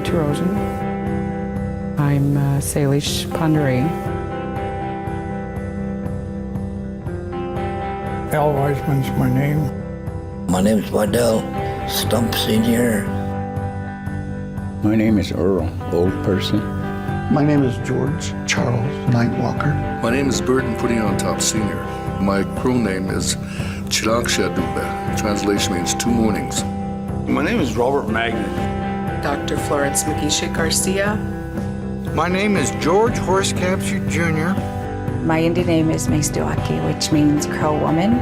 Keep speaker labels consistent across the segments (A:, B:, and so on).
A: Terosian. I'm Salish Pandare.
B: Al Weisman's my name.
C: My name is Waddell Stump Sr.
D: My name is Earl, old person.
E: My name is George Charles Nightwalker.
F: My name is Burton Putting on Top Sr. My Crow name is Chilaksha. Translation means 2 mornings.
G: My name is Robert Magnet.
H: Dr. Florence McGeesha Garcia.
B: My name is George Horace Capsule Jr.
I: My Indian name is Maistuaki, which means Crow Woman.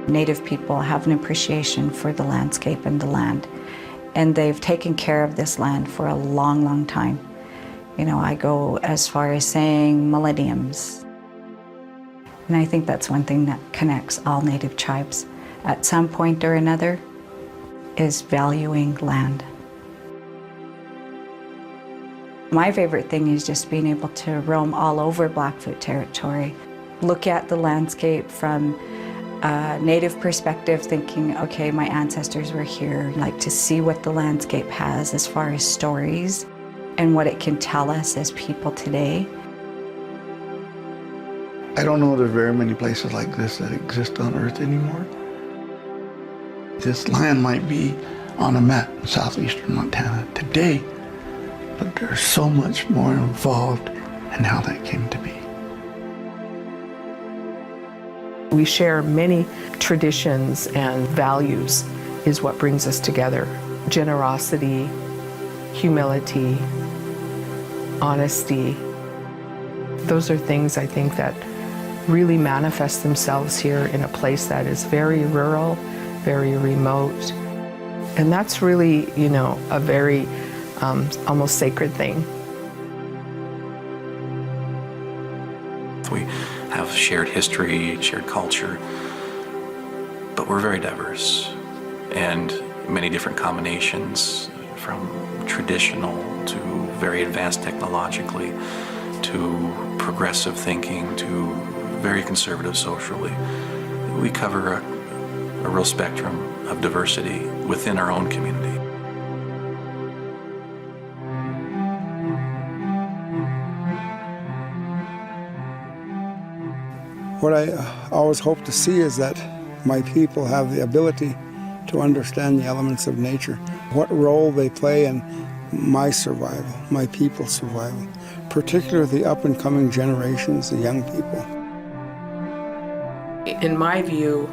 I: Native people have an appreciation for the landscape and the land, and they've taken care of this land for a long, long time. You know, I go as far as saying millenniums. And I think that's one thing that connects all Native tribes at some point or another, is valuing land. My favorite thing is just being able to roam all over Blackfoot territory, look at the landscape from a Native perspective, thinking, okay, my ancestors were here, like to see what the landscape has as far as stories and what it can tell us as people today.
E: I don't know there's very many places like this that exist on Earth anymore. This land might be on a map in southeastern Montana today, but there's so much more involved in how that came to be.
J: We share many traditions and values is what brings us together. Generosity, humility, honesty. Those are things I think that really manifest themselves here in a place that is very rural, very remote. And that's really, you know, a very almost sacred thing.
K: We have shared history, shared culture, but we're very diverse, and many different combinations, from traditional to very advanced technologically, to progressive thinking, to very conservative socially. We cover a real spectrum of diversity within our own community.
L: What I always hope to see is that my people have the ability to understand the elements of nature, what role they play in my survival, my people's survival, particularly the up-and-coming generations, the young people.
H: In my view,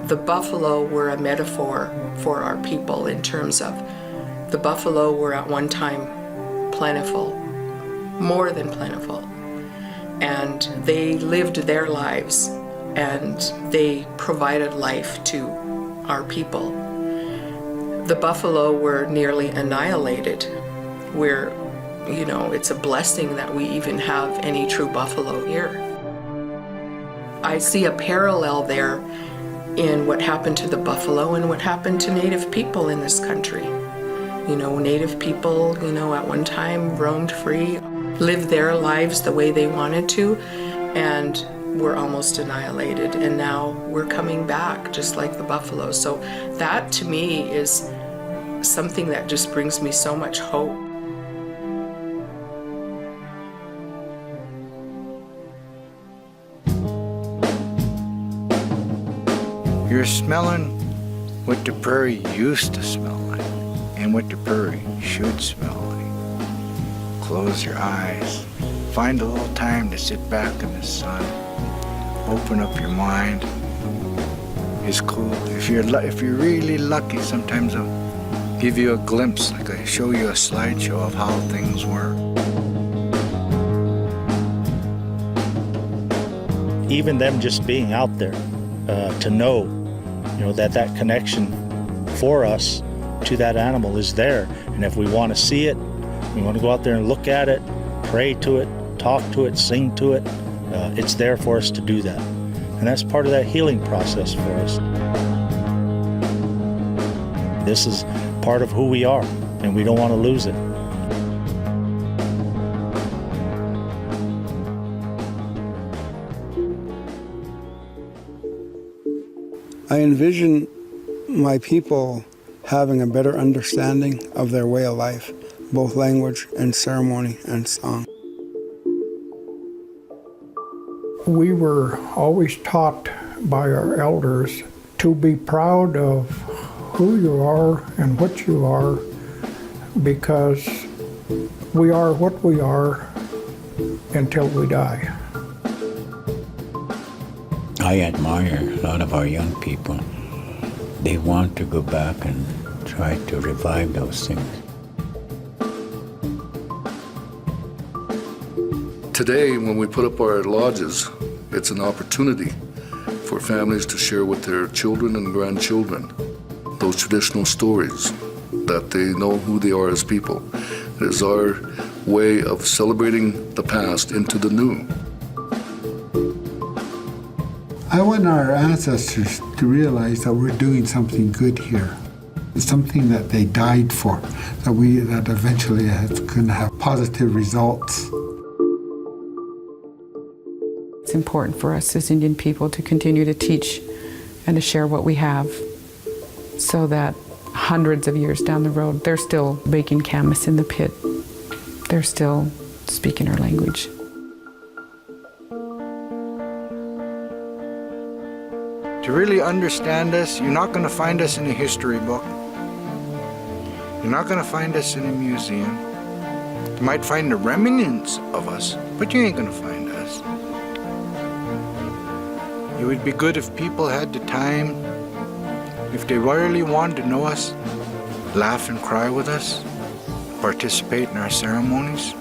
H: the buffalo were a metaphor for our people in terms of the buffalo were at one time plentiful, more than plentiful. And they lived their lives and they provided life to our people. The buffalo were nearly annihilated. We're, you know, it's a blessing that we even have any true buffalo here. I see a parallel there in what happened to the buffalo and what happened to Native people in this country. You know, Native people, you know, at one time roamed free, lived their lives the way they wanted to, and were almost annihilated. And now we're coming back just like the buffalo. So that to me is something that just brings me so much hope.
B: You're smelling what the prairie used to smell like and what the prairie should smell like. Close your eyes. Find a little time to sit back in the sun. Open up your mind. It's cool. If you're really lucky, sometimes I'll give you a glimpse, like I show you a slideshow of how things were.
M: Even them just being out there, to know, you know, that connection for us to that animal is there. And if we want to see it, we want to go out there and look at it, pray to it, talk to it, sing to it, it's there for us to do that. And that's part of that healing process for us. This is part of who we are, and we don't want to lose it.
L: I envision my people having a better understanding of their way of life, both language and ceremony and song.
N: We were always taught by our elders to be proud of who you are and what you are, because we are what we are until we die.
D: I admire a lot of our young people. They want to go back and try to revive those things.
F: Today, when we put up our lodges, it's an opportunity for families to share with their children and grandchildren those traditional stories, that they know who they are as people. It is our way of celebrating the past into the new.
E: I want our ancestors to realize that we're doing something good here. It's something that they died for, that eventually can have positive results.
A: It's important for us as Indian people to continue to teach and to share what we have, so that hundreds of years down the road, they're still baking camas in the pit. They're still speaking our language.
B: To really understand us, you're not going to find us in a history book. You're not going to find us in a museum. You might find the remnants of us, but you ain't going to find us. It would be good if people had the time, if they really wanted to know us, laugh and cry with us, participate in our ceremonies,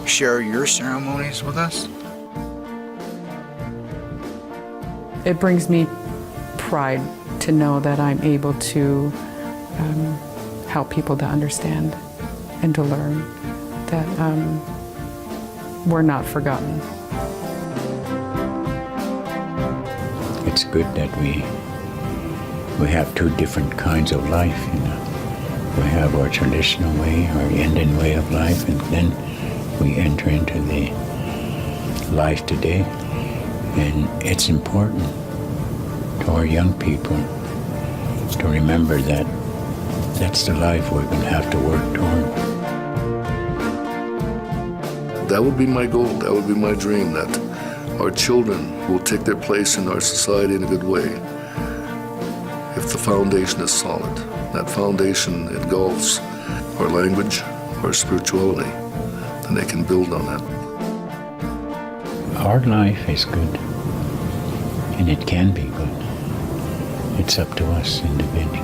B: share your ceremonies with us.
A: It brings me pride to know that I'm able to help people to understand and to learn that we're not forgotten.
D: It's good that we have two different kinds of life, you know. We have our traditional way, our Indian way of life, and then we enter into the life today. And it's important to our young people to remember that that's the life we're going to have to work toward.
F: That would be my goal, that would be my dream, that our children will take their place in our society in a good way. If the foundation is solid, that foundation engulfs our language, our spirituality, then they can build on that.
D: Our life is good, and it can be good. It's up to us individually.